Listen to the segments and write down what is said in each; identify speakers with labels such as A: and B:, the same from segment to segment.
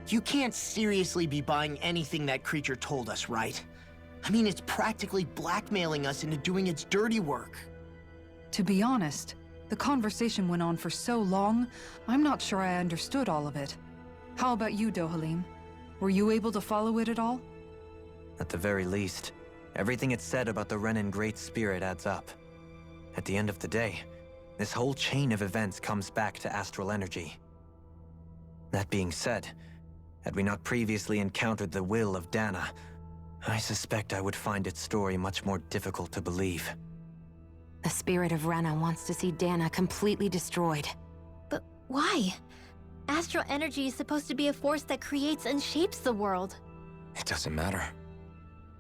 A: You can't seriously be buying anything that creature told us, right? I mean, it's practically blackmailing us into doing its dirty work.
B: To be honest, the conversation went on for so long, I'm not sure I understood all of it. How about you, Dohalim? Were you able to follow it at all?
C: At the very least, everything it said about the Renan Great Spirit adds up. At the end of the day, this whole chain of events comes back to astral energy. That being said, had we not previously encountered the will of Dahna, I suspect I would find its story much more difficult to believe.
D: The spirit of Rena wants to see Dahna completely destroyed.
E: But why? Astral energy is supposed to be a force that creates and shapes the world.
F: It doesn't matter.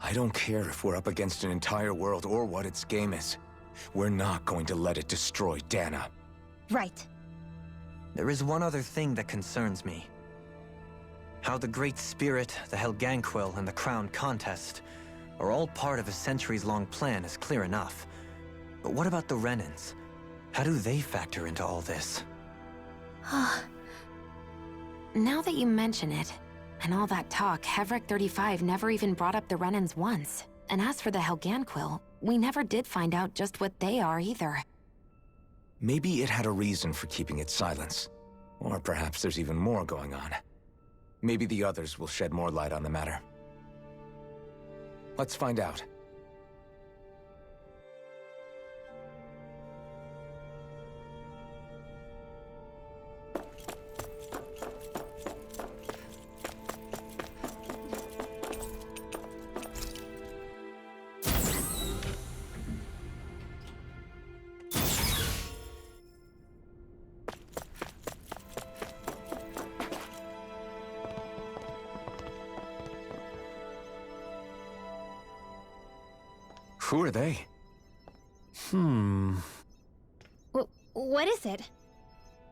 F: I don't care if we're up against an entire world or what its game is. We're not going to let it destroy Dahna.
E: Right.
C: There is one other thing that concerns me. How the Great Spirit, the Helganquil, and the Crown Contest are all part of a centuries-long plan is clear enough. But what about the Renans? How do they factor into all this?
D: Now that you mention it, and all that talk, Hevrek 35 never even brought up the Renans once. And as for the Helganquil, we never did find out just what they are either.
F: Maybe it had a reason for keeping its silence. Or perhaps there's even more going on. Maybe the others will shed more light on the matter. Let's find out. Who are they?
E: What is it?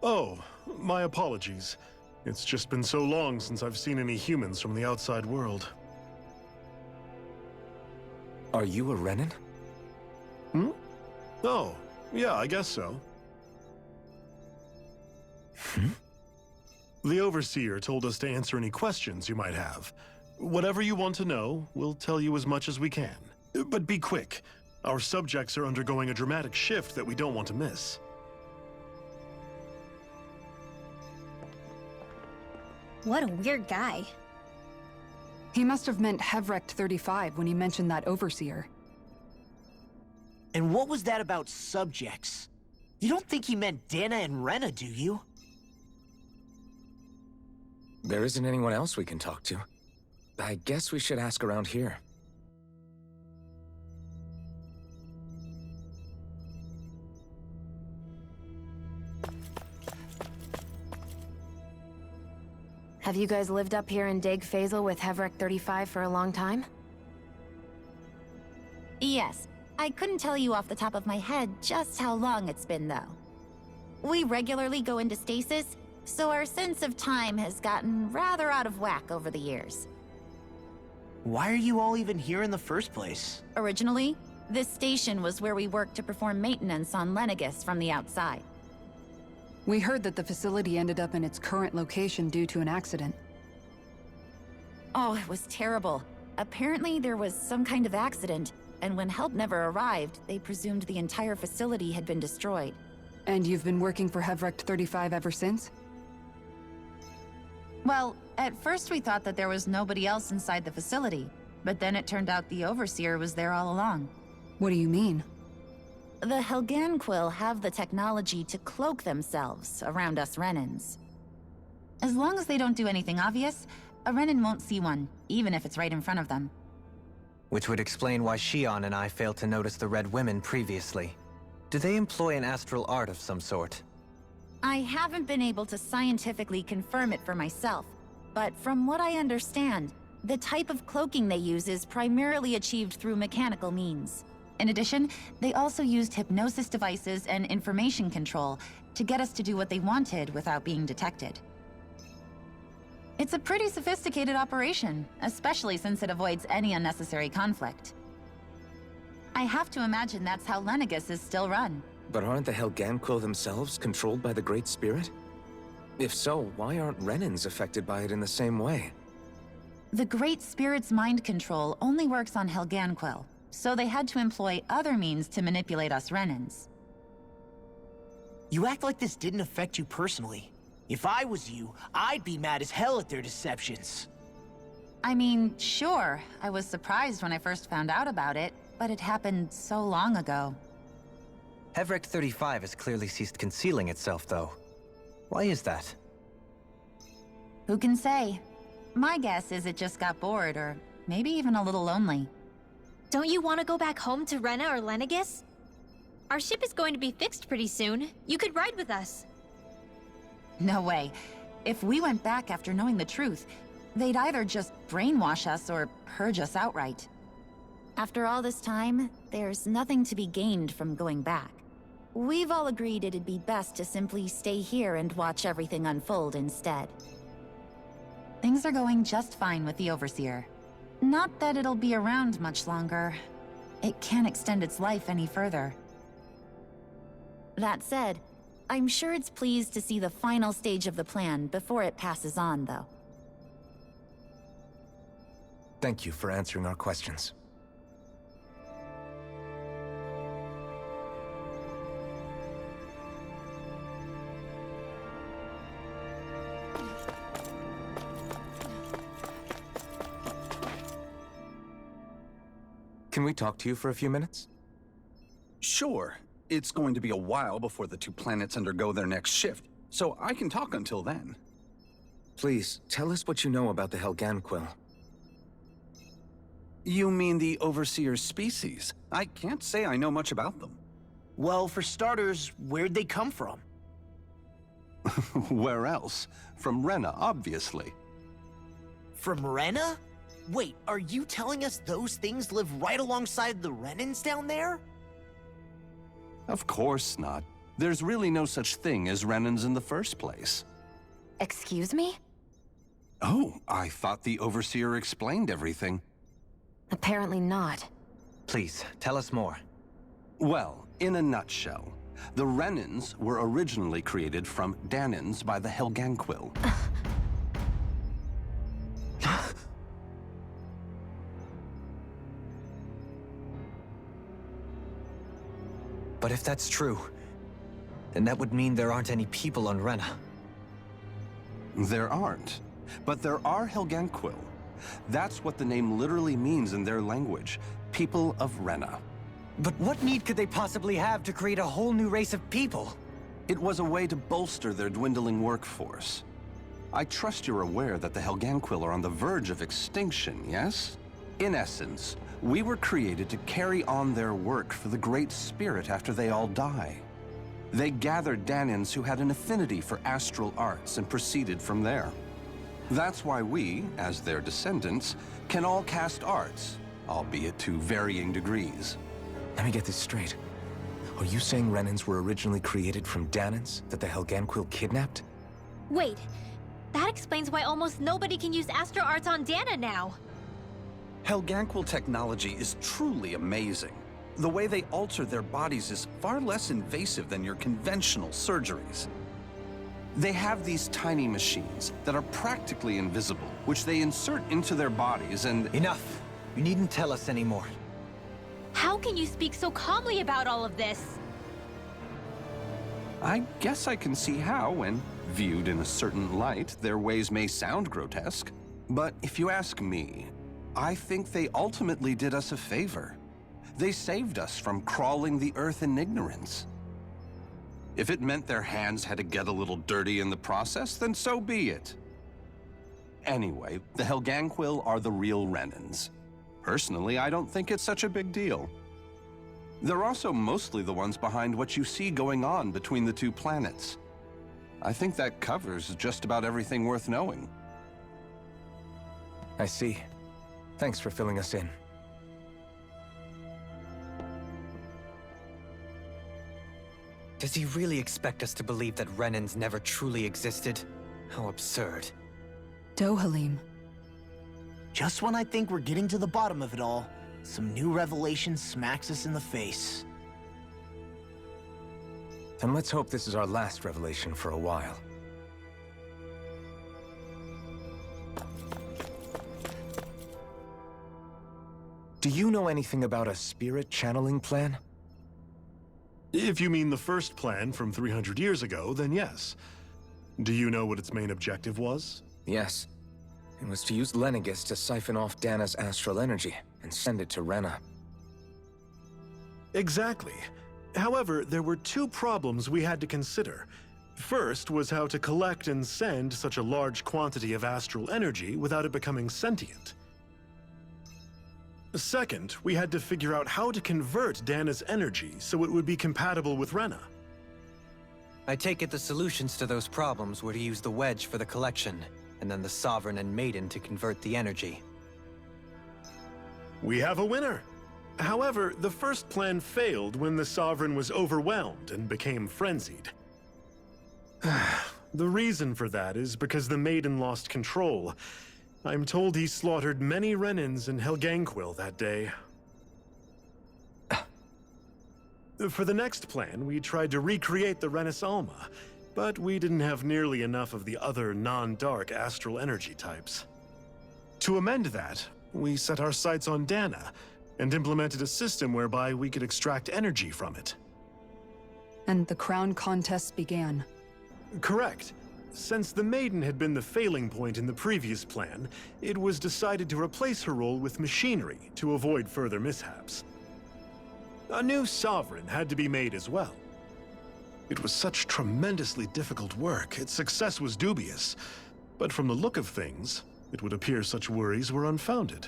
G: Oh, my apologies. It's just been so long since I've seen any humans from the outside world.
F: Are you a Renan?
G: Oh, yeah, I guess so. The Overseer told us to answer any questions you might have. Whatever you want to know, we'll tell you as much as we can. But be quick. Our subjects are undergoing a dramatic shift that we don't want to miss.
E: What a weird guy.
B: He must have meant Hevrek 35 when he mentioned that Overseer.
A: And what was that about subjects? You don't think he meant Dahna and Rena, do you?
F: There isn't anyone else we can talk to. I guess we should ask around here.
D: Have you guys lived up here in Deg Faisal with Hevrek 35 for a long time?
H: Yes. I couldn't tell you off the top of my head just how long it's been, though. We regularly go into stasis, so our sense of time has gotten rather out of whack over the years.
A: Why are you all even here in the first place?
H: Originally, this station was where we worked to perform maintenance on Lenegis from the outside.
B: We heard that the facility ended up in its current location due to an accident.
H: Oh, it was terrible. Apparently there was some kind of accident, and when help never arrived, they presumed the entire facility had been destroyed.
B: And you've been working for Hevrek 35 ever since?
H: Well, at first we thought that there was nobody else inside the facility, but then it turned out the Overseer was there all along.
B: What do you mean?
H: The Helganquil have the technology to cloak themselves around us Renans. As long as they don't do anything obvious, a Renan won't see one, even if it's right in front of them.
C: Which would explain why Shion and I failed to notice the Red Women previously. Do they employ an astral art of some sort?
H: I haven't been able to scientifically confirm it for myself, but from what I understand, the type of cloaking they use is primarily achieved through mechanical means. In addition, they also used hypnosis devices and information control to get us to do what they wanted without being detected. It's a pretty sophisticated operation, especially since it avoids any unnecessary conflict. I have to imagine that's how Lenegis is still run.
F: But aren't the Helganquil themselves controlled by the Great Spirit? If so, why aren't Renans affected by it in the same way?
H: The Great Spirit's mind control only works on Helganquil, so they had to employ other means to manipulate us Renans.
A: You act like this didn't affect you personally. If I was you, I'd be mad as hell at their deceptions.
H: I mean, sure, I was surprised when I first found out about it, but it happened so long ago.
C: Hevric 35 has clearly ceased concealing itself, though. Why is that?
H: Who can say? My guess is it just got bored, or maybe even a little lonely.
E: Don't you want to go back home to Rena or Lenegis? Our ship is going to be fixed pretty soon. You could ride with us.
H: No way. If we went back after knowing the truth, they'd either just brainwash us or purge us outright. After all this time, there's nothing to be gained from going back. We've all agreed it'd be best to simply stay here and watch everything unfold instead. Things are going just fine with the Overseer. Not that it'll be around much longer. It can't extend its life any further. That said, I'm sure it's pleased to see the final stage of the plan before it passes on, though.
F: Thank you for answering our questions. Can we talk to you for a few minutes?
I: Sure. It's going to be a while before the two planets undergo their next shift, so I can talk until then.
F: Please, tell us what you know about the Helganquil.
I: You mean the Overseer species? I can't say I know much about them.
A: Well, for starters, where'd they come from?
I: Where else? From Rena, obviously.
A: From Rena? Wait, are you telling us those things live right alongside the Renans down there?
I: Of course not. There's really no such thing as Renans in the first place.
D: Excuse me?
I: Oh, I thought the Overseer explained everything.
D: Apparently not.
C: Please, tell us more.
I: Well, in a nutshell, the Renans were originally created from Dahnans by the Helganquil.
C: But if that's true, then that would mean there aren't any people on Rena.
I: There aren't, but there are Helganquil. That's what the name literally means in their language, people of Rena.
C: But what need could they possibly have to create a whole new race of people?
I: It was a way to bolster their dwindling workforce. I trust you're aware that the Helganquil are on the verge of extinction, yes? In essence, we were created to carry on their work for the Great Spirit after they all die. They gathered Dahnans who had an affinity for astral arts and proceeded from there. That's why we, as their descendants, can all cast arts, albeit to varying degrees.
F: Let me get this straight. Are you saying Renans were originally created from Dahnans that the Helganquil kidnapped?
E: Wait, that explains why almost nobody can use Astro Arts on Dahna now.
I: Helganquil technology is truly amazing. The way they alter their bodies is far less invasive than your conventional surgeries. They have these tiny machines that are practically invisible, which they insert into their bodies and—
C: Enough! You needn't tell us anymore.
E: How can you speak so calmly about all of this?
I: I guess I can see how, when viewed in a certain light, their ways may sound grotesque. But if you ask me, I think they ultimately did us a favor. They saved us from crawling the earth in ignorance. If it meant their hands had to get a little dirty in the process, then so be it. Anyway, the Helganquil are the real Renans. Personally, I don't think it's such a big deal. They're also mostly the ones behind what you see going on between the two planets. I think that covers just about everything worth knowing.
F: I see. Thanks for filling us in.
C: Does he really expect us to believe that Renans never truly existed? How absurd.
B: Dohalim.
A: Just when I think we're getting to the bottom of it all, some new revelation smacks us in the face.
F: And let's hope this is our last revelation for a while. Do you know anything about a spirit channeling plan?
G: If you mean the first plan from 300 years ago, then yes. Do you know what its main objective was?
F: Yes. It was to use Lenegis to siphon off Dahna's astral energy and send it to Rena.
G: Exactly. However, there were two problems we had to consider. First was how to collect and send such a large quantity of astral energy without it becoming sentient. Second, we had to figure out how to convert Dahna's energy so it would be compatible with Rena.
C: I take it the solutions to those problems were to use the wedge for the collection, and then the Sovereign and Maiden to convert the energy.
G: We have a winner! However, the first plan failed when the Sovereign was overwhelmed and became frenzied. The reason for that is because the Maiden lost control. I'm told he slaughtered many Renans in Helganquil that day. For the next plan, we tried to recreate the Renis Alma, but we didn't have nearly enough of the other non-dark astral energy types. To amend that, we set our sights on Dahna, and implemented a system whereby we could extract energy from it.
B: And the crown contest began.
G: Correct. Since the Maiden had been the failing point in the previous plan, it was decided to replace her role with machinery to avoid further mishaps. A new Sovereign had to be made as well. It was such tremendously difficult work, its success was dubious. But from the look of things, it would appear such worries were unfounded.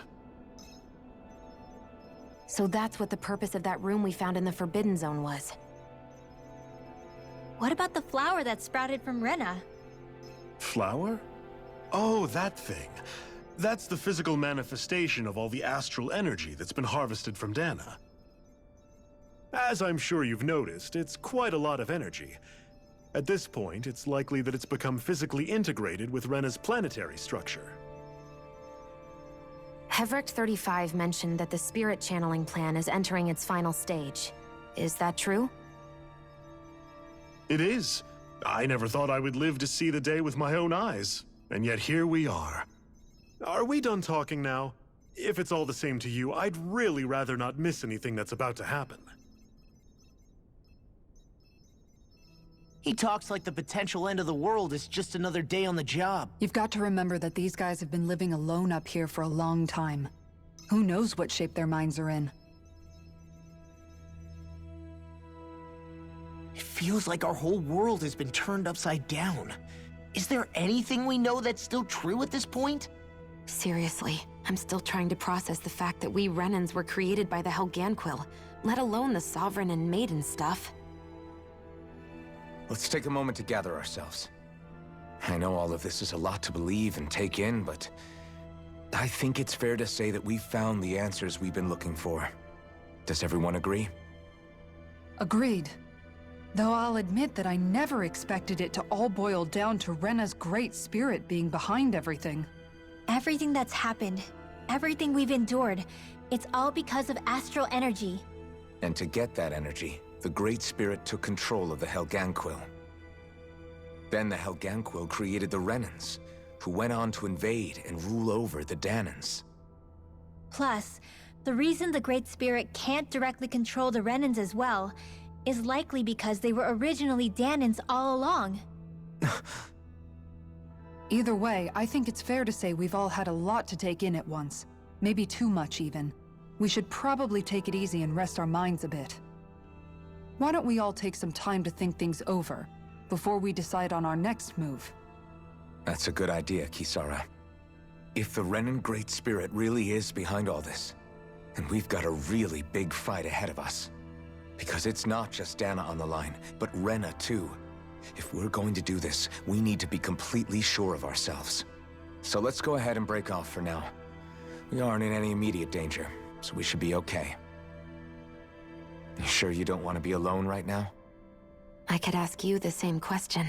D: So that's what the purpose of that room we found in the Forbidden Zone was.
E: What about the flower that sprouted from Rena?
G: Flower? Oh, that thing. That's the physical manifestation of all the astral energy that's been harvested from Dahna. As I'm sure you've noticed, it's quite a lot of energy. At this point, it's likely that it's become physically integrated with Rena's planetary structure.
D: Heverick 35 mentioned that the spirit channeling plan is entering its final stage. Is that true?
G: It is. I never thought I would live to see the day with my own eyes, and yet here we are. Are we done talking now? If it's all the same to you, I'd really rather not miss anything that's about to happen.
A: He talks like the potential end of the world is just another day on the job.
B: You've got to remember that these guys have been living alone up here for a long time. Who knows what shape their minds are in?
A: It feels like our whole world has been turned upside down. Is there anything we know that's still true at this point?
D: Seriously, I'm still trying to process the fact that we Renans were created by the Helganquil, let alone the Sovereign and Maiden stuff.
F: Let's take a moment to gather ourselves. I know all of this is a lot to believe and take in, but I think it's fair to say that we've found the answers we've been looking for. Does everyone agree?
B: Agreed. Though I'll admit that I never expected it to all boil down to Rena's great spirit being behind everything.
E: Everything that's happened, everything we've endured, it's all because of astral energy.
F: And to get that energy, the Great Spirit took control of the Helganquil. Then the Helganquil created the Renans, who went on to invade and rule over the Dahnans.
E: Plus, the reason the Great Spirit can't directly control the Renans as well is likely because they were originally Dahnans all along.
B: Either way, I think it's fair to say we've all had a lot to take in at once. Maybe too much, even. We should probably take it easy and rest our minds a bit. Why don't we all take some time to think things over, before we decide on our next move?
F: That's a good idea, Kisara. If the Renan Great Spirit really is behind all this, then we've got a really big fight ahead of us. Because it's not just Dahna on the line, but Rena too. If we're going to do this, we need to be completely sure of ourselves. So let's go ahead and break off for now. We aren't in any immediate danger, so we should be okay. You sure you don't want to be alone right now?
D: I could ask you the same question.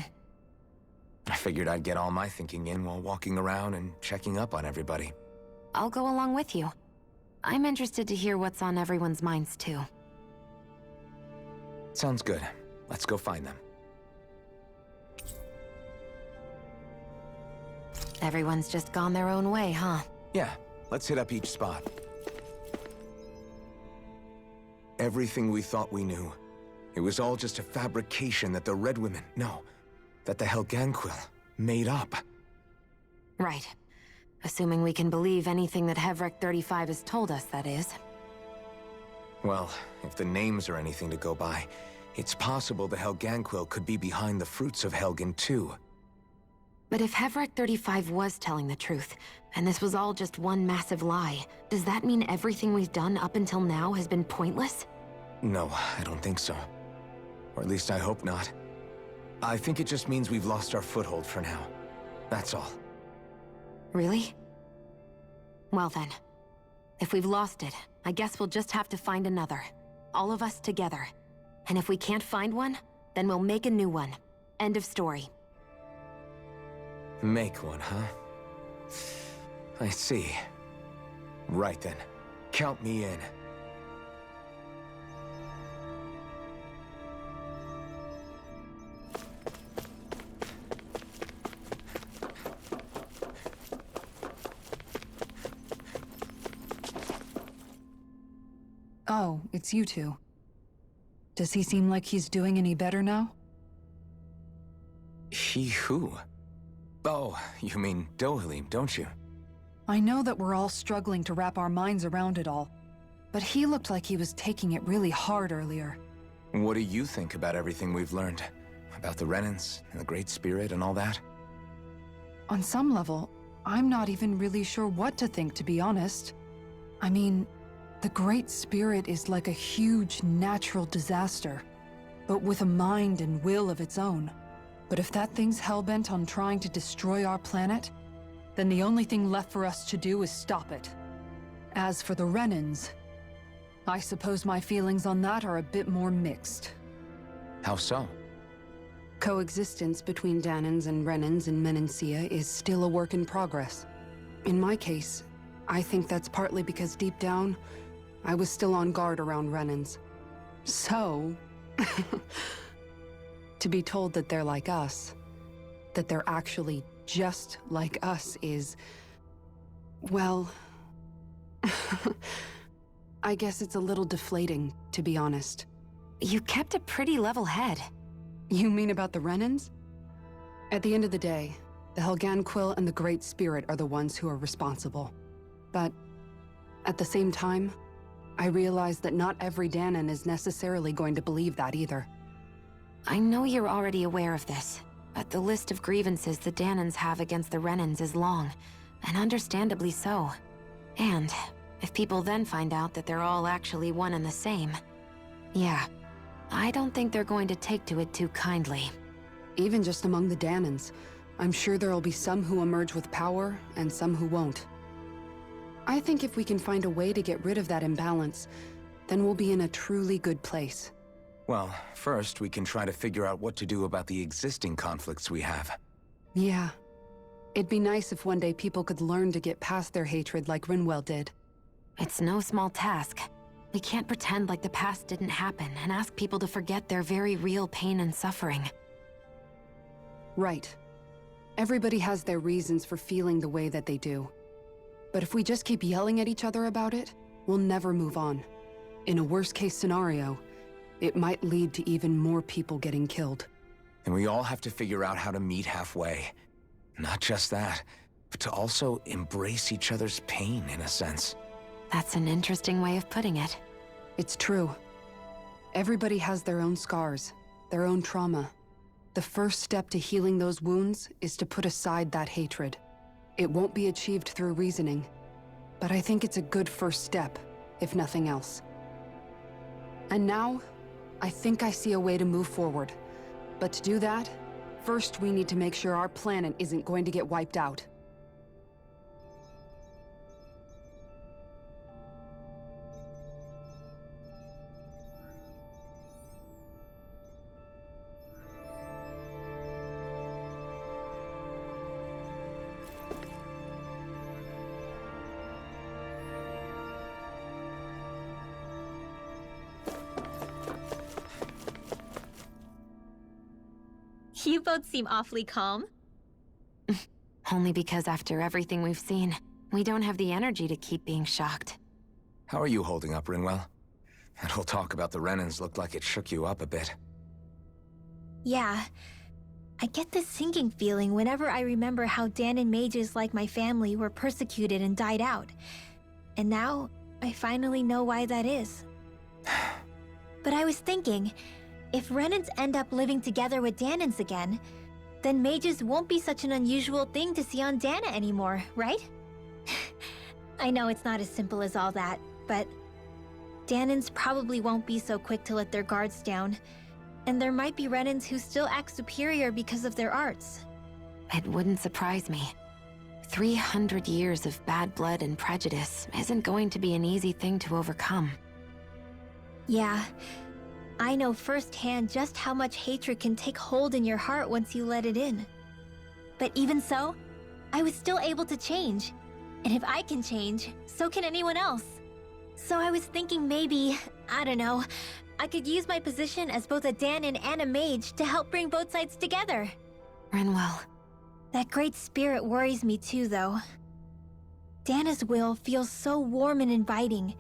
F: I figured I'd get all my thinking in while walking around and checking up on everybody.
D: I'll go along with you. I'm interested to hear what's on everyone's minds, too.
F: Sounds good. Let's go find them.
D: Everyone's just gone their own way, huh?
F: Yeah, let's hit up each spot. Everything we thought we knew. It was all just a fabrication that the Red Women, no, that the Helganquil made up.
D: Right. Assuming we can believe anything that Hevric 35 has told us, that is.
F: Well, if the names are anything to go by, it's possible the Helganquil could be behind the fruits of Helgen too.
D: But if Hevric 35 was telling the truth, and this was all just one massive lie, does that mean everything we've done up until now has been pointless?
F: No, I don't think so. Or at least I hope not. I think it just means we've lost our foothold for now. That's all.
D: Really? Well then, if we've lost it, I guess we'll just have to find another. All of us together. And if we can't find one, then we'll make a new one. End of story.
F: Make one, huh? I see. Right then. Count me in.
B: Oh, it's you two. Does he seem like he's doing any better now?
F: He who? Oh, you mean Dohalim, don't you?
B: I know that we're all struggling to wrap our minds around it all, but he looked like he was taking it really hard earlier.
F: What do you think about everything we've learned? About the Renans, and the Great Spirit, and all that?
B: On some level, I'm not even really sure what to think, to be honest. I mean, the Great Spirit is like a huge natural disaster, but with a mind and will of its own. But if that thing's hellbent on trying to destroy our planet, then the only thing left for us to do is stop it. As for the Renans, I suppose my feelings on that are a bit more mixed.
F: How so?
B: Coexistence between Dahnans and Renans in Menancia is still a work in progress. In my case, I think that's partly because deep down, I was still on guard around Renans. So, to be told that they're like us, that they're actually just like us is, well, I guess it's a little deflating, to be honest.
D: You kept a pretty level head.
B: You mean about the Renans? At the end of the day, the Helganquil and the Great Spirit are the ones who are responsible. But at the same time, I realize that not every Dahnan is necessarily going to believe that either.
D: I know you're already aware of this, but the list of grievances the Dahnans have against the Renans is long, and understandably so. And if people then find out that they're all actually one and the same, yeah, I don't think they're going to take to it too kindly.
B: Even just among the Dahnans, I'm sure there'll be some who emerge with power and some who won't. I think if we can find a way to get rid of that imbalance, then we'll be in a truly good place.
F: Well, first we can try to figure out what to do about the existing conflicts we have.
B: Yeah. It'd be nice if one day people could learn to get past their hatred like Rinwell did.
D: It's no small task. We can't pretend like the past didn't happen and ask people to forget their very real pain and suffering.
B: Right. Everybody has their reasons for feeling the way that they do. But if we just keep yelling at each other about it, we'll never move on. In a worst-case scenario, it might lead to even more people getting killed.
F: And we all have to figure out how to meet halfway. Not just that, but to also embrace each other's pain, in a sense.
D: That's an interesting way of putting it.
B: It's true. Everybody has their own scars, their own trauma. The first step to healing those wounds is to put aside that hatred. It won't be achieved through reasoning, but I think it's a good first step, if nothing else. And now, I think I see a way to move forward. But to do that, first we need to make sure our planet isn't going to get wiped out.
E: You both seem awfully calm.
D: Only because after everything we've seen, we don't have the energy to keep being shocked.
F: How are you holding up, Rinwell? That whole talk about the Renans looked like it shook you up a bit.
E: Yeah. I get this sinking feeling whenever I remember how Dahnan mages like my family were persecuted and died out. And now, I finally know why that is. But I was thinking, if Renans end up living together with Dahnans again, then mages won't be such an unusual thing to see on Dahna anymore, right? I know it's not as simple as all that, but Dahnans probably won't be so quick to let their guards down. And there might be Renans who still act superior because of their arts.
D: It wouldn't surprise me. 300 years of bad blood and prejudice isn't going to be an easy thing to overcome.
E: Yeah, I know firsthand just how much hatred can take hold in your heart once you let it in. But even so, I was still able to change. And if I can change, so can anyone else. So I was thinking maybe, I don't know, I could use my position as both a Dahnan and a mage to help bring both sides together.
D: Renwell.
E: That great spirit worries me too, though. Dahna's will feels so warm and inviting.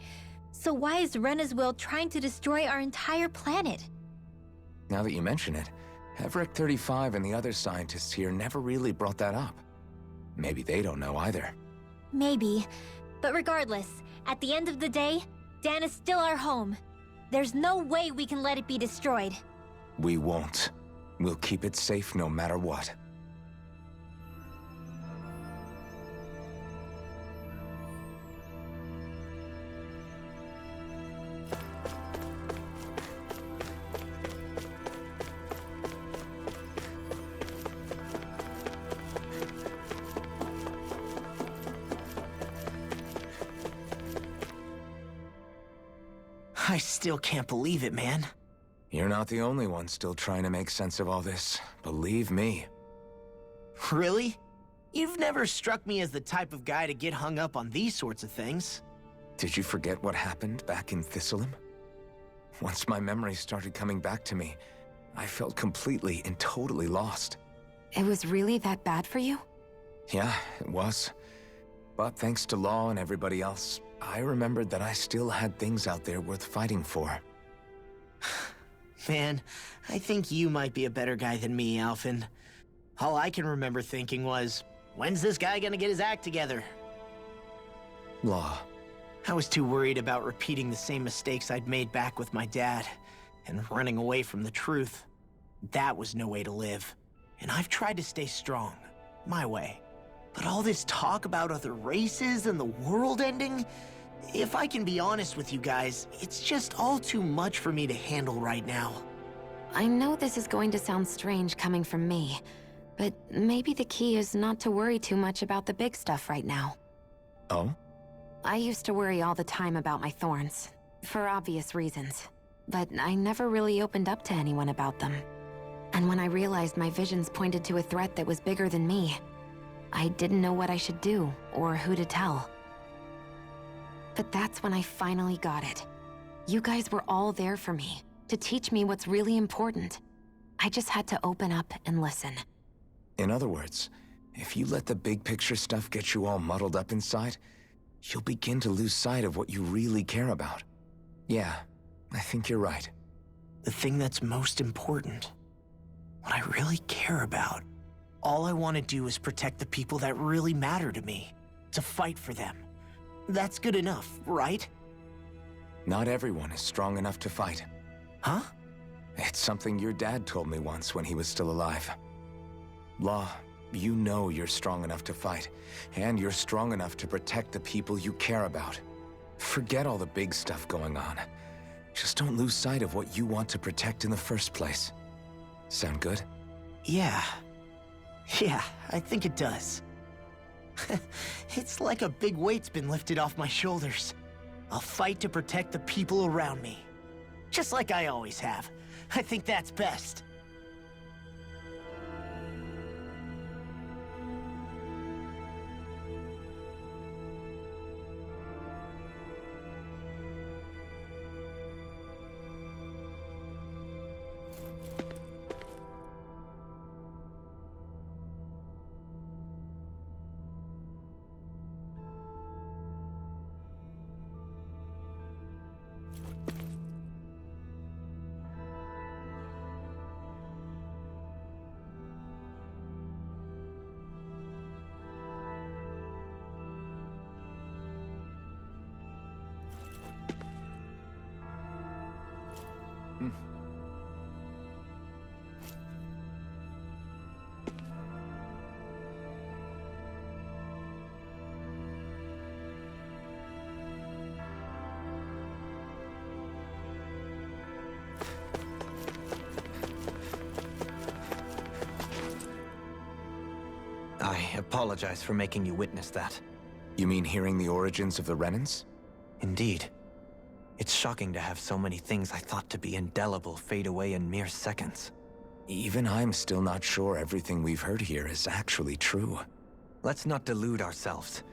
E: So why is Rena's will trying to destroy our entire planet?
F: Now that you mention it, Everett 35 and the other scientists here never really brought that up. Maybe they don't know either.
E: Maybe. But regardless, at the end of the day, Dahna's still our home. There's no way we can let it be destroyed.
F: We won't. We'll keep it safe no matter what.
A: I still can't believe it, man.
F: You're not the only one still trying to make sense of all this. Believe me.
A: Really? You've never struck me as the type of guy to get hung up on these sorts of things.
F: Did you forget what happened back in Thistleum? Once my memories started coming back to me, I felt completely and totally lost.
D: It was really that bad for you?
F: Yeah, it was. But thanks to Law and everybody else, I remembered that I still had things out there worth fighting for.
A: Man, I think you might be a better guy than me, Alphen. All I can remember thinking was, when's this guy gonna get his act together?
F: Law.
A: I was too worried about repeating the same mistakes I'd made back with my dad, and running away from the truth. That was no way to live. And I've tried to stay strong, my way. But all this talk about other races and the world ending, if I can be honest with you guys, it's just all too much for me to handle right now.
D: I know this is going to sound strange coming from me, but maybe the key is not to worry too much about the big stuff right now.
F: Oh?
D: I used to worry all the time about my thorns, for obvious reasons, but I never really opened up to anyone about them. And when I realized my visions pointed to a threat that was bigger than me, I didn't know what I should do, or who to tell. But that's when I finally got it. You guys were all there for me, to teach me what's really important. I just had to open up and listen.
F: In other words, if you let the big picture stuff get you all muddled up inside, you'll begin to lose sight of what you really care about. Yeah, I think you're right.
A: The thing that's most important, what I really care about. All I want to do is protect the people that really matter to me, to fight for them. That's good enough, right?
F: Not everyone is strong enough to fight.
A: Huh?
F: It's something your dad told me once when he was still alive. Law, you know you're strong enough to fight, and you're strong enough to protect the people you care about. Forget all the big stuff going on. Just don't lose sight of what you want to protect in the first place. Sound good?
A: Yeah, I think it does. It's like a big weight's been lifted off my shoulders. I'll fight to protect the people around me. Just like I always have. I think that's best.
C: I apologize for making you witness that.
F: You mean hearing the origins of the Renans?
C: Indeed. It's shocking to have so many things I thought to be indelible fade away in mere seconds.
F: Even I'm still not sure everything we've heard here is actually true.
C: Let's not delude ourselves.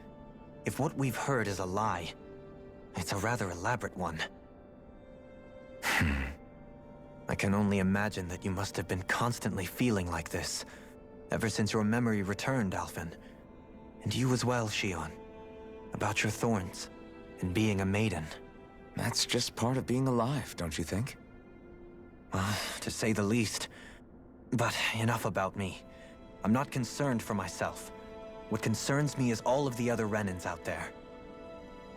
C: If what we've heard is a lie, it's a rather elaborate one. I can only imagine that you must have been constantly feeling like this, ever since your memory returned, Alphen. And you as well, Shion. About your thorns, and being a maiden.
F: That's just part of being alive, don't you think?
C: Well, to say the least. But enough about me. I'm not concerned for myself. What concerns me is all of the other Renans out there.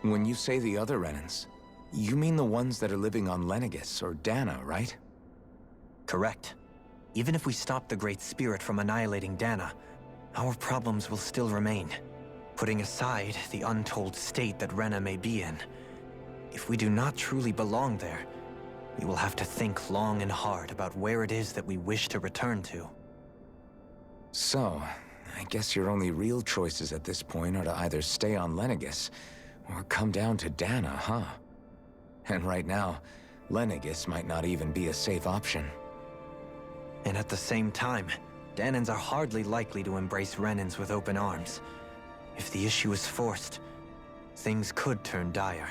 F: When you say the other Renans, you mean the ones that are living on Lenegis or Dahna, right?
C: Correct. Even if we stop the Great Spirit from annihilating Dahna, our problems will still remain. Putting aside the untold state that Rena may be in, if we do not truly belong there, we will have to think long and hard about where it is that we wish to return to.
F: So, I guess your only real choices at this point are to either stay on Lenegis, or come down to Dahna, huh? And right now, Lenegis might not even be a safe option.
C: And at the same time, Dahnans are hardly likely to embrace Renans with open arms. If the issue is forced, things could turn dire.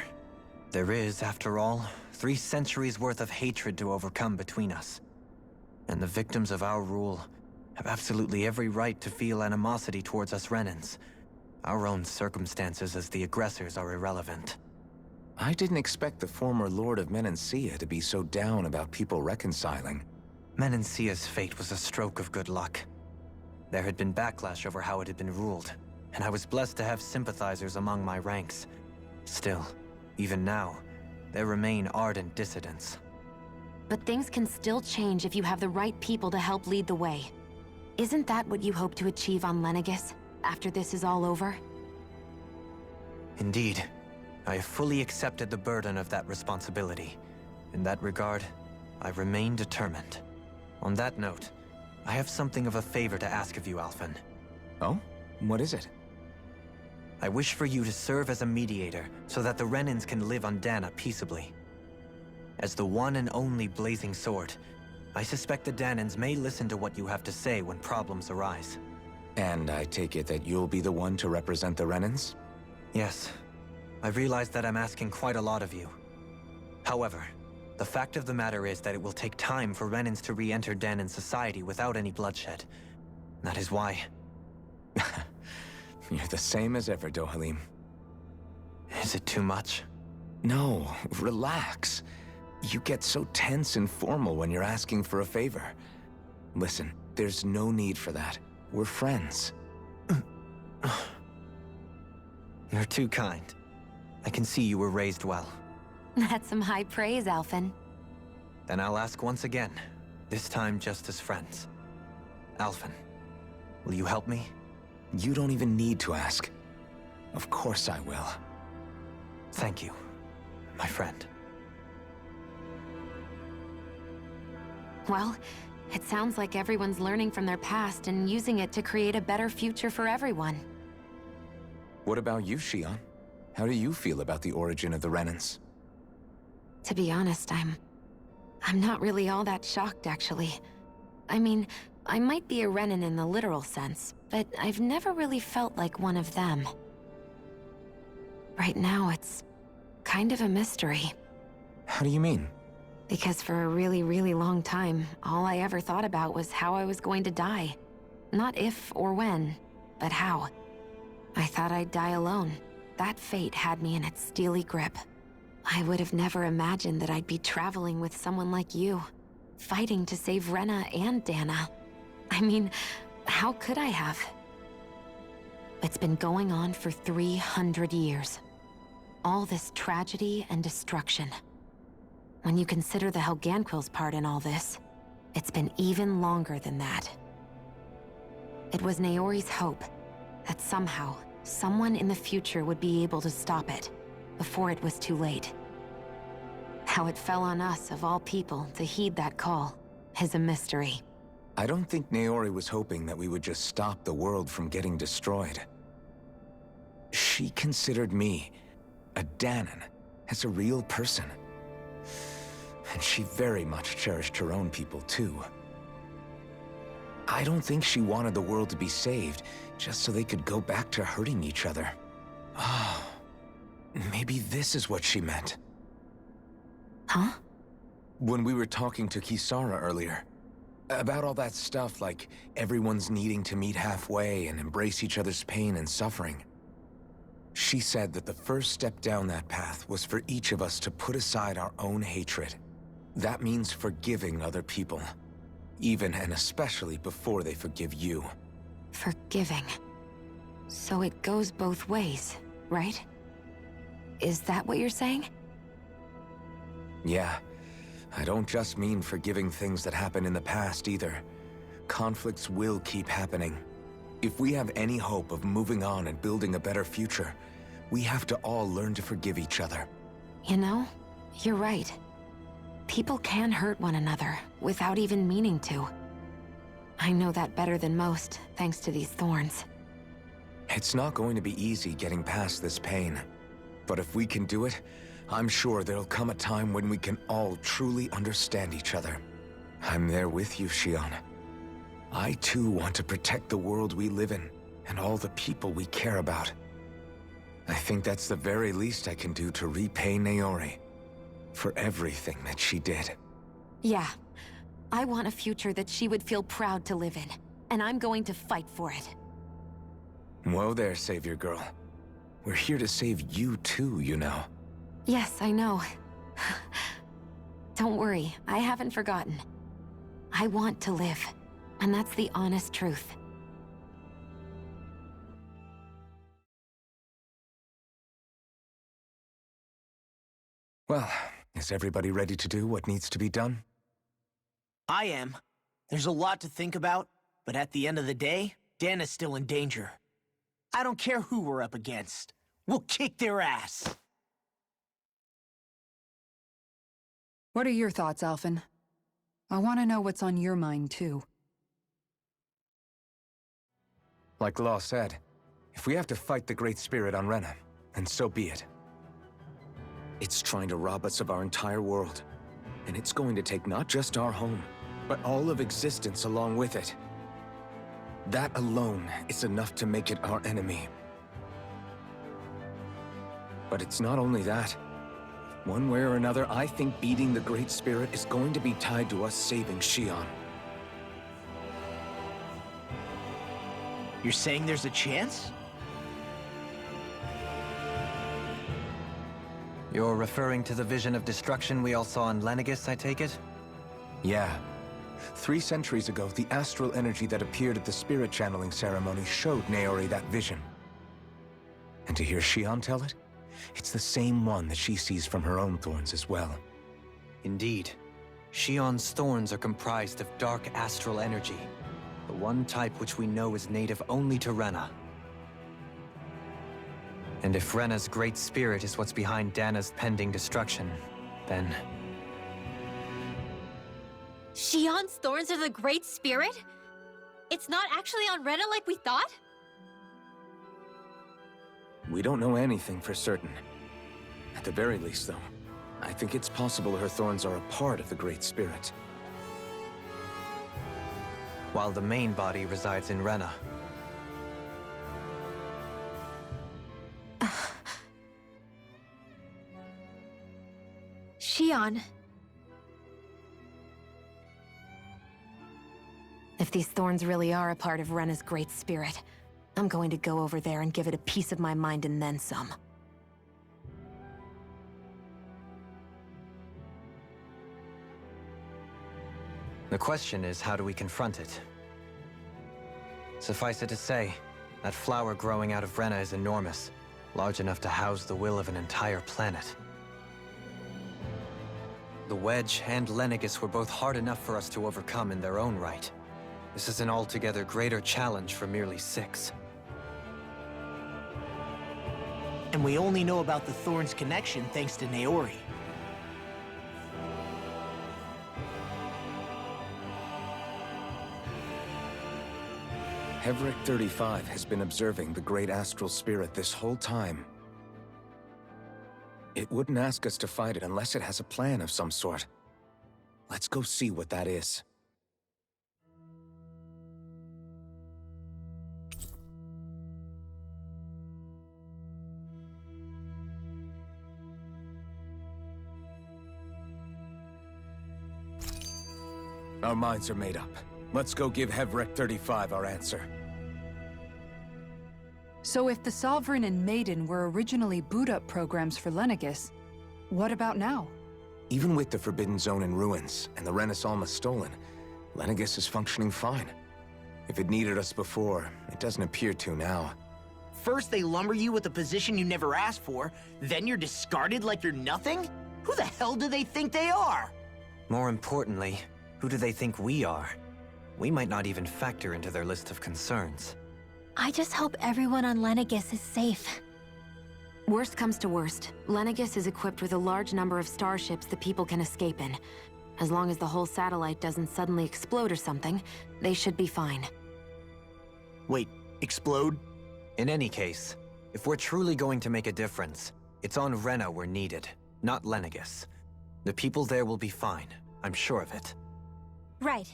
C: There is, after all, 3 centuries worth of hatred to overcome between us. And the victims of our rule have absolutely every right to feel animosity towards us Renans. Our own circumstances as the aggressors are irrelevant.
F: I didn't expect the former Lord of Menancia to be so down about people reconciling.
C: Menancia's fate was a stroke of good luck. There had been backlash over how it had been ruled, and I was blessed to have sympathizers among my ranks. Still, even now, there remain ardent dissidents.
D: But things can still change if you have the right people to help lead the way. Isn't that what you hope to achieve on Lenegis, after this is all over?
C: Indeed. I have fully accepted the burden of that responsibility. In that regard, I remain determined. On that note, I have something of a favor to ask of you, Alphen.
F: Oh? What is it?
C: I wish for you to serve as a mediator so that the Renans can live on Dahna peaceably. As the one and only Blazing Sword, I suspect the Dahnans may listen to what you have to say when problems arise.
F: And I take it that you'll be the one to represent the Renans?
C: Yes. I realize that I'm asking quite a lot of you. However, the fact of the matter is that it will take time for Renans to re-enter Dahnan society without any bloodshed. That is why...
F: You're the same as ever, Dohalim.
C: Is it too much?
F: No, relax. You get so tense and formal when you're asking for a favor. Listen, there's no need for that. We're friends.
C: You're too kind. I can see you were raised well.
D: That's some high praise, Alphen.
C: Then I'll ask once again, this time just as friends. Alphen, will you help me?
F: You don't even need to ask. Of course I will.
C: Thank you, my friend.
D: Well, it sounds like everyone's learning from their past and using it to create a better future for everyone.
F: What about you, Shion? How do you feel about the origin of the Renans?
D: To be honest, I'm not really all that shocked, actually. I mean, I might be a Renan in the literal sense, but I've never really felt like one of them. Right now, it's kind of a mystery.
F: How do you mean?
D: Because for a really, really long time, all I ever thought about was how I was going to die. Not if or when, but how. I thought I'd die alone. That fate had me in its steely grip. I would have never imagined that I'd be traveling with someone like you, fighting to save Rena and Dahna. I mean, how could I have? It's been going on for 300 years. All this tragedy and destruction. When you consider the Helganquil's part in all this, it's been even longer than that. It was Naori's hope that somehow, someone in the future would be able to stop it, before it was too late. How it fell on us, of all people, to heed that call, is a mystery.
F: I don't think Naori was hoping that we would just stop the world from getting destroyed. She considered me, a Dahnan, as a real person. And she very much cherished her own people, too. I don't think she wanted the world to be saved, just so they could go back to hurting each other. Oh, maybe this is what she meant.
D: Huh?
F: When we were talking to Kisara earlier, about all that stuff like everyone's needing to meet halfway and embrace each other's pain and suffering. She said that the first step down that path was for each of us to put aside our own hatred. That means forgiving other people, even and especially before they forgive you.
D: Forgiving. So it goes both ways, right? Is that what you're saying?
F: Yeah. I don't just mean forgiving things that happened in the past either. Conflicts will keep happening. If we have any hope of moving on and building a better future, we have to all learn to forgive each other.
D: You know, you're right. People can hurt one another without even meaning to. I know that better than most, thanks to these thorns.
F: It's not going to be easy getting past this pain. But if we can do it, I'm sure there'll come a time when we can all truly understand each other. I'm there with you, Shion. I too want to protect the world we live in, and all the people we care about. I think that's the very least I can do to repay Naori for everything that she did.
D: Yeah. I want a future that she would feel proud to live in, and I'm going to fight for it.
F: Whoa there, Savior Girl. We're here to save you too, you know.
D: Yes, I know. Don't worry, I haven't forgotten. I want to live, and that's the honest truth.
F: Well, is everybody ready to do what needs to be done?
A: I am. There's a lot to think about, but at the end of the day, Dana's still in danger. I don't care who we're up against. We'll kick their ass.
B: What are your thoughts, Alphen? I want to know what's on your mind, too.
F: Like Law said, if we have to fight the Great Spirit on Rena, then so be it. It's trying to rob us of our entire world. And it's going to take not just our home, but all of existence along with it. That alone is enough to make it our enemy. But it's not only that. One way or another, I think beating the Great Spirit is going to be tied to us saving Shion.
A: You're saying there's a chance?
C: You're referring to the vision of destruction we all saw in Lenegis, I take it?
F: Yeah. 3 centuries ago, the astral energy that appeared at the spirit channeling ceremony showed Naori that vision. And to hear Shion tell it, it's the same one that she sees from her own thorns as well.
C: Indeed. Shion's thorns are comprised of dark astral energy, the one type which we know is native only to Rena. And if Rena's great spirit is what's behind Dana's pending destruction, then...
E: Shion's thorns are the Great Spirit? It's not actually on Rena like we thought?
F: We don't know anything for certain. At the very least, though, I think it's possible her thorns are a part of the Great Spirit.
C: While the main body resides in Rena.
E: Shion.
D: If these thorns really are a part of Rena's great spirit, I'm going to go over there and give it a piece of my mind and then some.
C: The question is, how do we confront it? Suffice it to say, that flower growing out of Rena is enormous, large enough to house the will of an entire planet. The Wedge and Lenegis were both hard enough for us to overcome in their own right. This is an altogether greater challenge for merely 6.
A: And we only know about the Thorns' connection thanks to Naori.
F: Hevric 35 has been observing the great astral spirit this whole time. It wouldn't ask us to fight it unless it has a plan of some sort. Let's go see what that is. Our minds are made up. Let's go give Hevric 35 our answer.
B: So if the Sovereign and Maiden were originally boot-up programs for Lenegis, what about now?
F: Even with the Forbidden Zone in ruins and the Renis Alma stolen, Lenegis is functioning fine. If it needed us before, it doesn't appear to now.
A: First they lumber you with a position you never asked for, then you're discarded like you're nothing? Who the hell do they think they are?
C: More importantly, who do they think we are? We might not even factor into their list of concerns.
E: I just hope everyone on Lenegis is safe.
D: Worst comes to worst, Lenegis is equipped with a large number of starships the people can escape in. As long as the whole satellite doesn't suddenly explode or something, they should be fine.
A: Wait, explode?
C: In any case, if we're truly going to make a difference, it's on Rena we're needed, not Lenegis. The people there will be fine, I'm sure of it.
E: Right.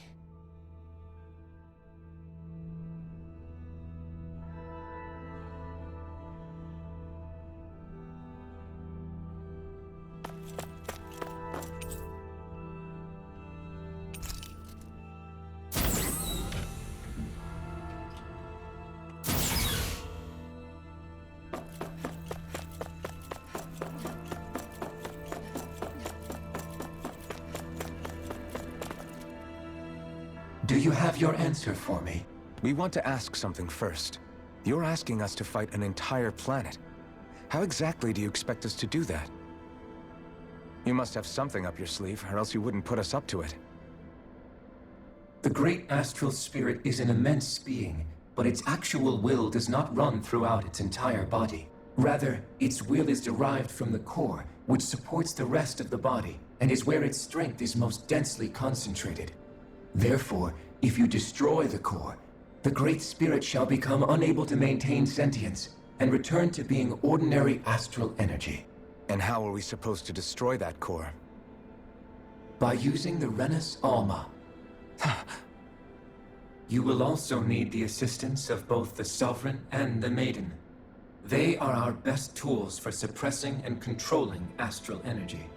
J: Do you have your answer for me?
F: We want to ask something first. You're asking us to fight an entire planet. How exactly do you expect us to do that? You must have something up your sleeve, or else you wouldn't put us up to it.
J: The great astral spirit is an immense being, but its actual will does not run throughout its entire body. Rather, its will is derived from the core, which supports the rest of the body, and is where its strength is most densely concentrated. Therefore, if you destroy the core, the Great Spirit shall become unable to maintain sentience and return to being ordinary astral energy.
F: And how are we supposed to destroy that core?
J: By using the Renis Alma. You will also need the assistance of both the Sovereign and the Maiden. They are our best tools for suppressing and controlling astral energy.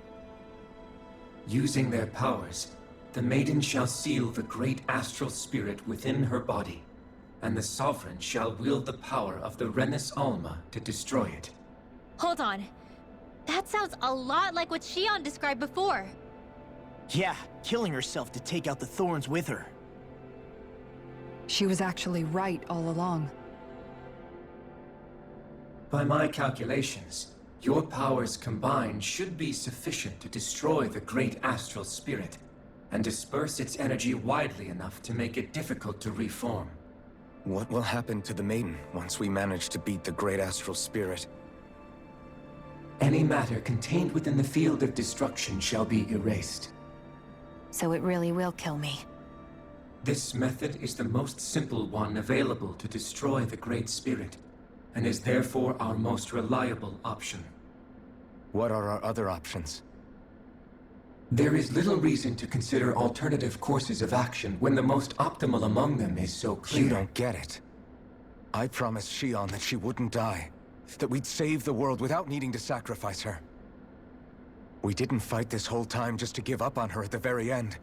J: Using their powers, the Maiden shall seal the great astral spirit within her body, and the Sovereign shall wield the power of the Renis Alma to destroy it.
E: Hold on. That sounds a lot like what Shion described before.
A: Yeah, killing herself to take out the thorns with her.
B: She was actually right all along.
J: By my calculations, your powers combined should be sufficient to destroy the great astral spirit and disperse its energy widely enough to make it difficult to reform.
F: What will happen to the Maiden once we manage to beat the great astral spirit?
J: Any matter contained within the field of destruction shall be erased.
D: So it really will kill me.
J: This method is the most simple one available to destroy the Great Spirit, and is therefore our most reliable option.
F: What are our other options?
J: There is little reason to consider alternative courses of action when the most optimal among them is so clear.
F: You don't get it. I promised Shion that she wouldn't die, that we'd save the world without needing to sacrifice her. We didn't fight this whole time just to give up on her at the very end.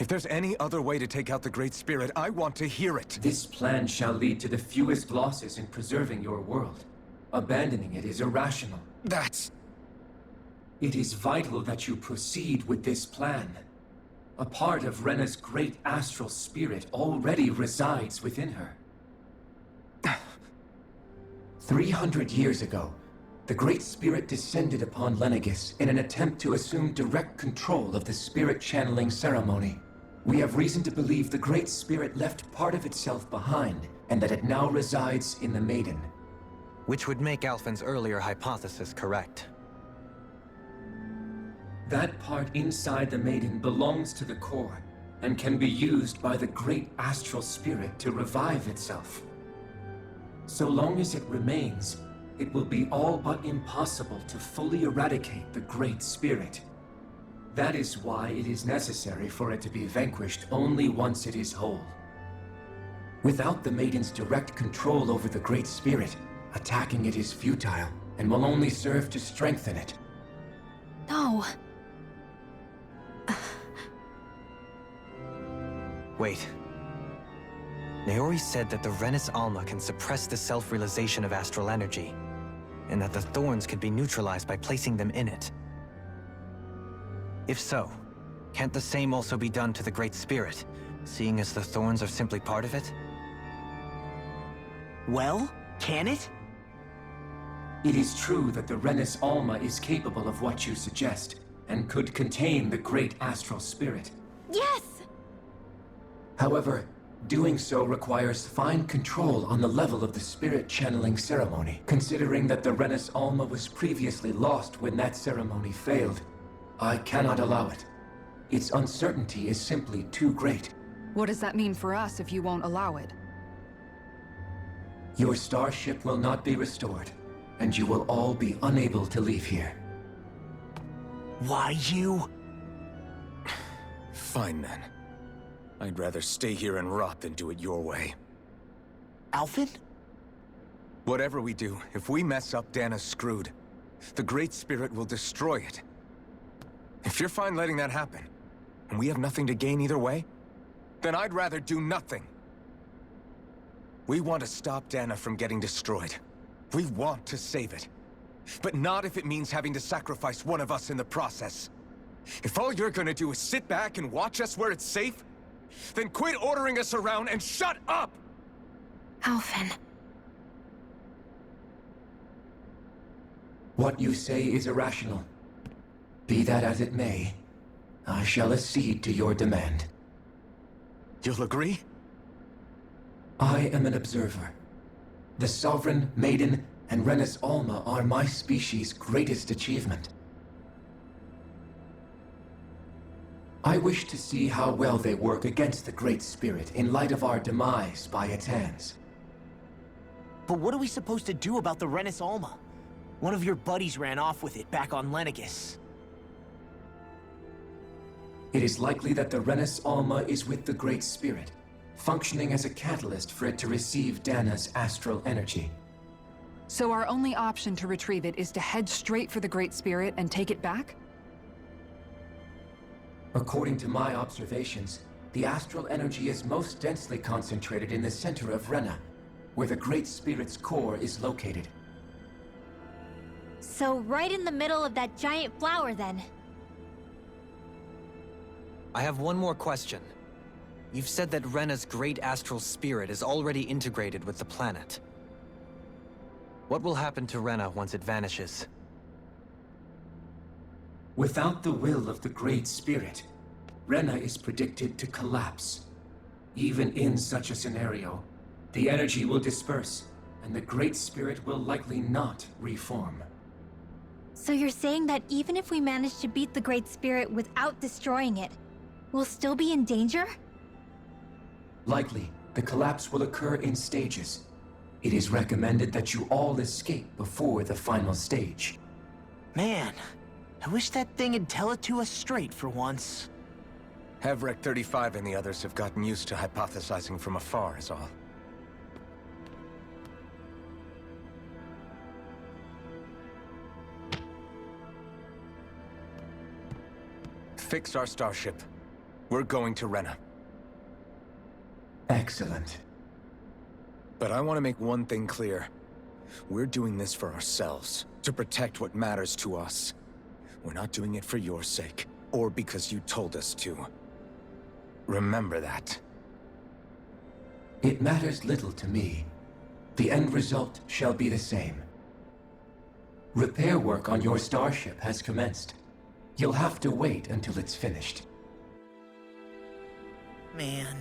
F: If there's any other way to take out the Great Spirit, I want to hear it.
J: This plan shall lead to the fewest losses in preserving your world. Abandoning it is irrational.
F: That's...
J: It is vital that you proceed with this plan. A part of Rena's great astral spirit already resides within her. 300 years ago, the Great Spirit descended upon Lenegis in an attempt to assume direct control of the spirit channeling ceremony. We have reason to believe the Great Spirit left part of itself behind, and that it now resides in the Maiden.
C: Which would make Alphen's earlier hypothesis correct.
J: That part inside the Maiden belongs to the core, and can be used by the great astral spirit to revive itself. So long as it remains, it will be all but impossible to fully eradicate the great spirit. That is why it is necessary for it to be vanquished only once it is whole. Without the Maiden's direct control over the great spirit, attacking it is futile and will only serve to strengthen it.
E: No.
C: Wait. Naori said that the Renis Alma can suppress the self-realization of astral energy, and that the thorns could be neutralized by placing them in it. If so, can't the same also be done to the Great Spirit, seeing as the thorns are simply part of it?
A: Well, can it?
J: It is true that the Renis Alma is capable of what you suggest, and could contain the great astral spirit.
E: Yes!
J: However, doing so requires fine control on the level of the spirit channeling ceremony, considering that the Renis Alma was previously lost when that ceremony failed. I cannot allow it. Its uncertainty is simply too great.
B: What does that mean for us if you won't allow it?
J: Your starship will not be restored, and you will all be unable to leave here.
A: Why you?
F: Fine then. I'd rather stay here and rot than do it your way.
A: Alphen?
F: Whatever we do, if we mess up, Dahna's screwed. The Great Spirit will destroy it. If you're fine letting that happen, and we have nothing to gain either way, then I'd rather do nothing. We want to stop Dahna from getting destroyed. We want to save it. But not if it means having to sacrifice one of us in the process. If all you're gonna do is sit back and watch us where it's safe, then quit ordering us around and shut up!
D: Alphen.
J: What you say is irrational. Be that as it may, I shall accede to your demand.
F: You'll agree?
J: I am an observer. The Sovereign, Maiden, and Renis Alma are my species' greatest achievement. I wish to see how well they work against the Great Spirit in light of our demise by its hands.
A: But what are we supposed to do about the Renis Alma? One of your buddies ran off with it back on Lenegus.
J: It is likely that the Renis Alma is with the Great Spirit, functioning as a catalyst for it to receive Dahna's astral energy.
B: So our only option to retrieve it is to head straight for the Great Spirit and take it back?
J: According to my observations, the astral energy is most densely concentrated in the center of Rena, where the Great Spirit's core is located.
E: So right in the middle of that giant flower, then.
C: I have one more question. You've said that Rena's great astral spirit is already integrated with the planet. What will happen to Rena once it vanishes?
J: Without the will of the Great Spirit, Rena is predicted to collapse. Even in such a scenario, the energy will disperse, and the Great Spirit will likely not reform.
E: So you're saying that even if we manage to beat the Great Spirit without destroying it, we'll still be in danger?
J: Likely, the collapse will occur in stages. It is recommended that you all escape before the final stage.
A: Man, I wish that thing would tell it to us straight for once.
F: Hevrek 35 and the others have gotten used to hypothesizing from afar is all. Fix our starship. We're going to Rena.
J: Excellent.
F: But I want to make one thing clear. We're doing this for ourselves, to protect what matters to us. We're not doing it for your sake, or because you told us to. Remember that.
J: It matters little to me. The end result shall be the same. Repair work on your starship has commenced. You'll have to wait until it's finished.
A: Man,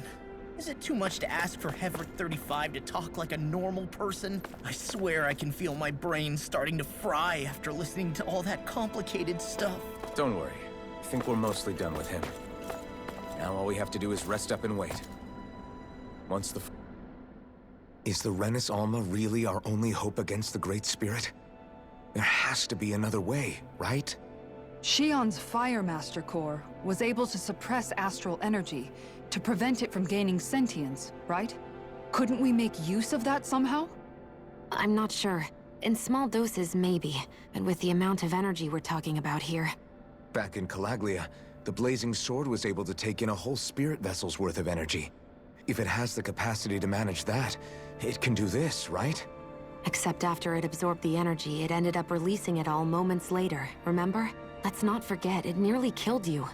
A: is it too much to ask for Hevrek 35 to talk like a normal person? I swear I can feel my brain starting to fry after listening to all that complicated stuff.
F: Don't worry. I think we're mostly done with him. Now all we have to do is rest up and wait. Once the... Is the Renis Alma really our only hope against the Great Spirit? There has to be another way, right?
B: Shion's Fire Master Core was able to suppress astral energy to prevent it from gaining sentience, right? Couldn't we make use of that somehow?
D: I'm not sure. In small doses, maybe. But with the amount of energy we're talking about here...
F: Back in Calaglia, the Blazing Sword was able to take in a whole spirit vessel's worth of energy. If it has the capacity to manage that, it can do this, right?
D: Except after it absorbed the energy, it ended up releasing it all moments later, remember? Let's not forget, it nearly killed you.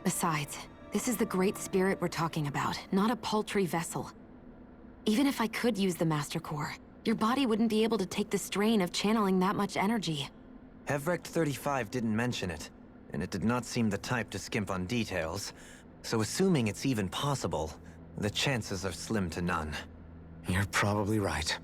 D: Besides, this is the Great Spirit we're talking about, not a paltry vessel. Even if I could use the Master Core, your body wouldn't be able to take the strain of channeling that much energy.
C: Hevrect 35 didn't mention it, and it did not seem the type to skimp on details. So assuming it's even possible, the chances are slim to none.
F: You're probably right.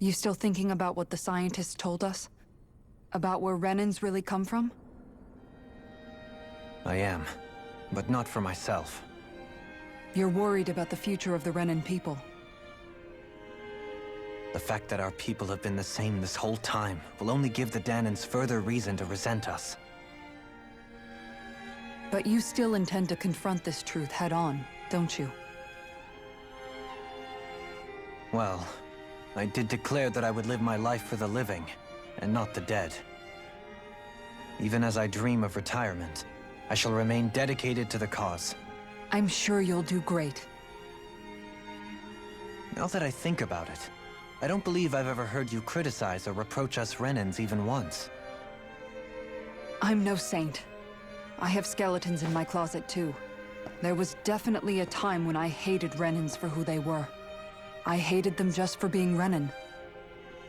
B: You still thinking about what the scientists told us? About where Renans really come from?
C: I am, but not for myself.
B: You're worried about the future of the Renan people.
C: The fact that our people have been the same this whole time will only give the Dahnans further reason to resent us.
B: But you still intend to confront this truth head-on, don't you?
C: Well, I did declare that I would live my life for the living, and not the dead. Even as I dream of retirement, I shall remain dedicated to the cause.
B: I'm sure you'll do great.
C: Now that I think about it, I don't believe I've ever heard you criticize or reproach us Renans even once.
B: I'm no saint. I have skeletons in my closet too. There was definitely a time when I hated Renans for who they were. I hated them just for being Renan.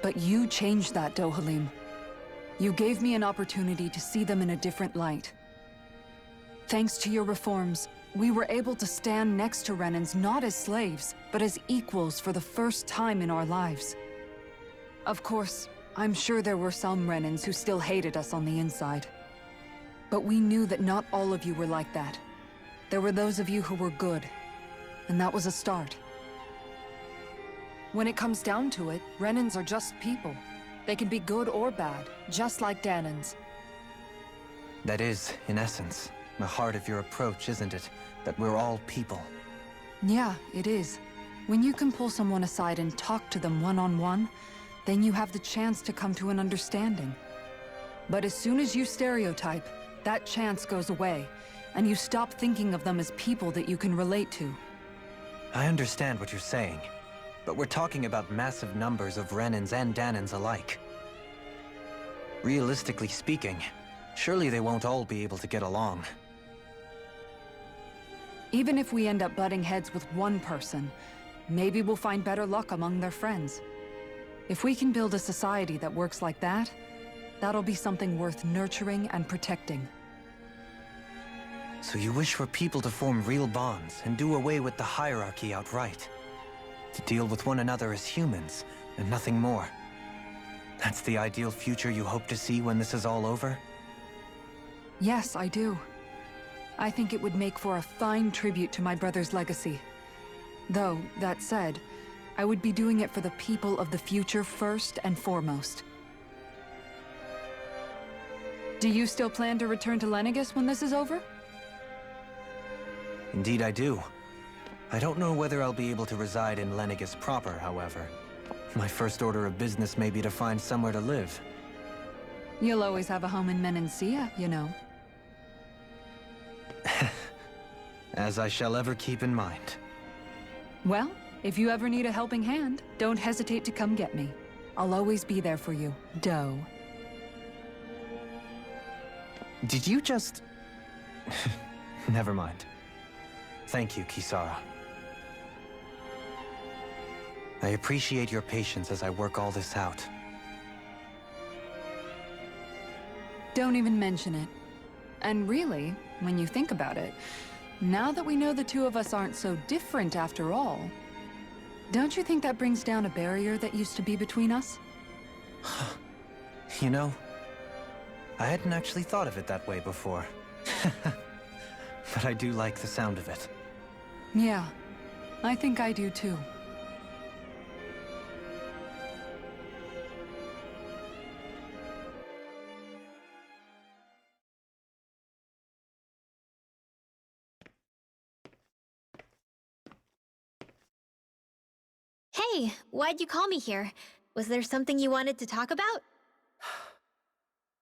B: But you changed that, Dohalim. You gave me an opportunity to see them in a different light. Thanks to your reforms, we were able to stand next to Renans not as slaves, but as equals for the first time in our lives. Of course, I'm sure there were some Renans who still hated us on the inside. But we knew that not all of you were like that. There were those of you who were good, and that was a start. When it comes down to it, Renans are just people. They can be good or bad, just like Dahnans.
C: That is, in essence, the heart of your approach, isn't it? That we're all people.
B: Yeah, it is. When you can pull someone aside and talk to them one-on-one, then you have the chance to come to an understanding. But as soon as you stereotype, that chance goes away, and you stop thinking of them as people that you can relate to.
C: I understand what you're saying, but we're talking about massive numbers of Renans and Dahnans alike. Realistically speaking, surely they won't all be able to get along.
B: Even if we end up butting heads with one person, maybe we'll find better luck among their friends. If we can build a society that works like that, that'll be something worth nurturing and protecting.
C: So you wish for people to form real bonds and do away with the hierarchy outright? To deal with one another as humans, and nothing more? That's the ideal future you hope to see when this is all over?
B: Yes, I do. I think it would make for a fine tribute to my brother's legacy. Though, that said, I would be doing it for the people of the future first and foremost. Do you still plan to return to Lenegis when this is over?
C: Indeed I do. I don't know whether I'll be able to reside in Lenegis proper, however. My first order of business may be to find somewhere to live.
B: You'll always have a home in Menancia, you know.
C: As I shall ever keep in mind.
B: Well, if you ever need a helping hand, don't hesitate to come get me. I'll always be there for you, Doe.
C: Did you just... Never mind. Thank you, Kisara. I appreciate your patience as I work all this out.
B: Don't even mention it. And really, when you think about it, now that we know the two of us aren't so different after all, don't you think that brings down a barrier that used to be between us?
C: You know, I hadn't actually thought of it that way before. But I do like the sound of it.
B: Yeah, I think I do too.
E: Hey, why'd you call me here? Was there something you wanted to talk about?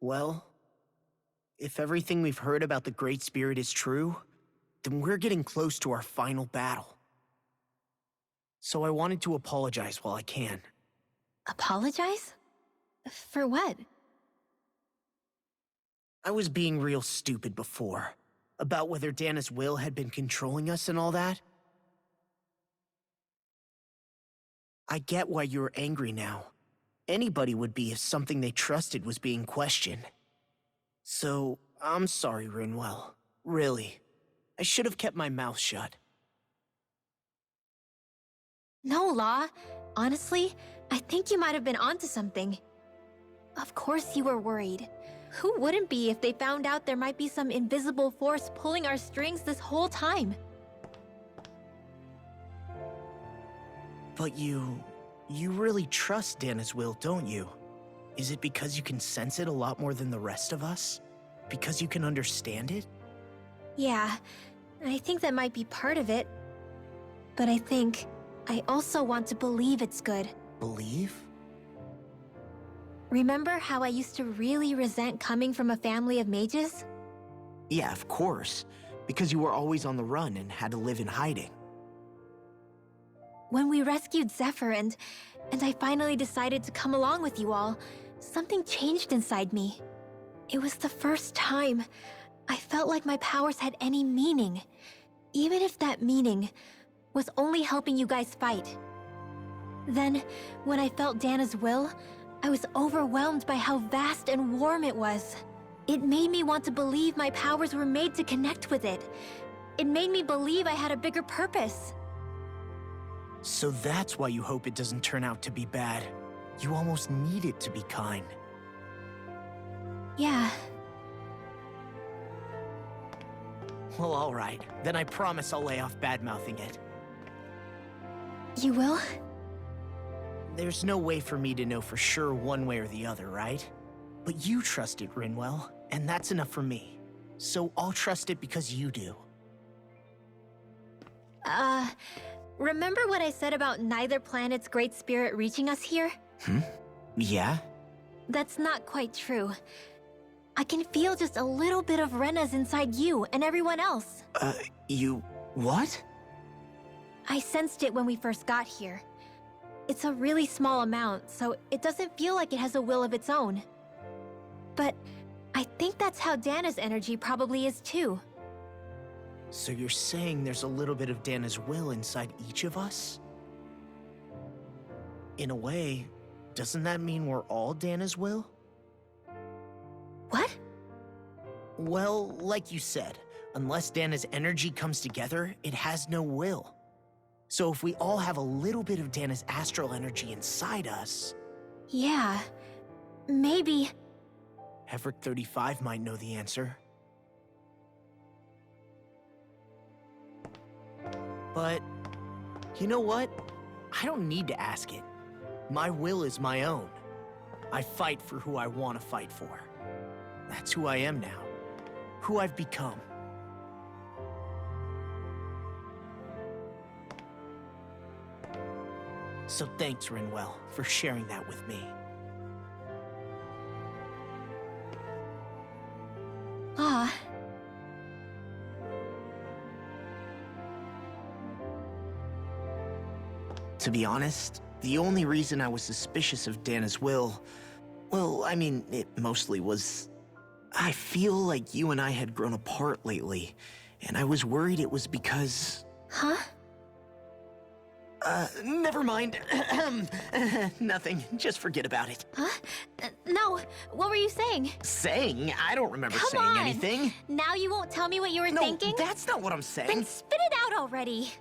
A: Well, if everything we've heard about the Great Spirit is true, then we're getting close to our final battle. So I wanted to apologize while I can.
E: Apologize? For what?
A: I was being real stupid before, about whether Dana's will had been controlling us and all that. I get why you're angry now. Anybody would be if something they trusted was being questioned. So, I'm sorry, Rinwell. Really. I should have kept my mouth shut.
E: No, Law. Honestly, I think you might have been onto something. Of course you were worried. Who wouldn't be if they found out there might be some invisible force pulling our strings this whole time?
A: But you really trust Dana's will, don't you? Is it because you can sense it a lot more than the rest of us? Because you can understand it?
E: Yeah, I think that might be part of it. But I think I also want to believe it's good.
A: Believe?
E: Remember how I used to really resent coming from a family of mages?
A: Yeah, of course. Because you were always on the run and had to live in hiding.
E: When we rescued Zephyr and I finally decided to come along with you all, something changed inside me. It was the first time I felt like my powers had any meaning, even if that meaning was only helping you guys fight. Then, when I felt Dana's will, I was overwhelmed by how vast and warm it was. It made me want to believe my powers were made to connect with it. It made me believe I had a bigger purpose.
A: So that's why you hope it doesn't turn out to be bad. You almost need it to be kind.
E: Yeah.
A: Well, alright. Then I promise I'll lay off bad-mouthing it.
E: You will?
A: There's no way for me to know for sure one way or the other, right? But you trust it, Rinwell, and that's enough for me. So I'll trust it because you do.
E: Remember what I said about neither planet's Great Spirit reaching us here?
A: Yeah?
E: That's not quite true. I can feel just a little bit of Rena's inside you and everyone else.
A: You... what?
E: I sensed it when we first got here. It's a really small amount, so it doesn't feel like it has a will of its own. But I think that's how Dana's energy probably is too.
A: So you're saying there's a little bit of Dana's will inside each of us? In a way, doesn't that mean we're all Dana's will?
E: What?
A: Well, like you said, unless Dana's energy comes together, it has no will. So if we all have a little bit of Dana's astral energy inside us...
E: Yeah, maybe...
A: Hevrick 35 might know the answer. But, you know what? I don't need to ask it. My will is my own. I fight for who I want to fight for. That's who I am now. Who I've become. So thanks, Rinwell, for sharing that with me.
E: Ah.
A: To be honest, the only reason I was suspicious of Dana's will, well, I mean, it mostly was... I feel like you and I had grown apart lately, and I was worried it was because...
E: Huh?
A: Never mind. Nothing. Just forget about it.
E: Huh? No, what were you saying?
A: Saying? I don't remember
E: Come
A: saying
E: on.
A: anything.
E: Now you won't tell me what you were
A: No,
E: thinking?
A: that's not what I'm saying.
E: Then spit it out already!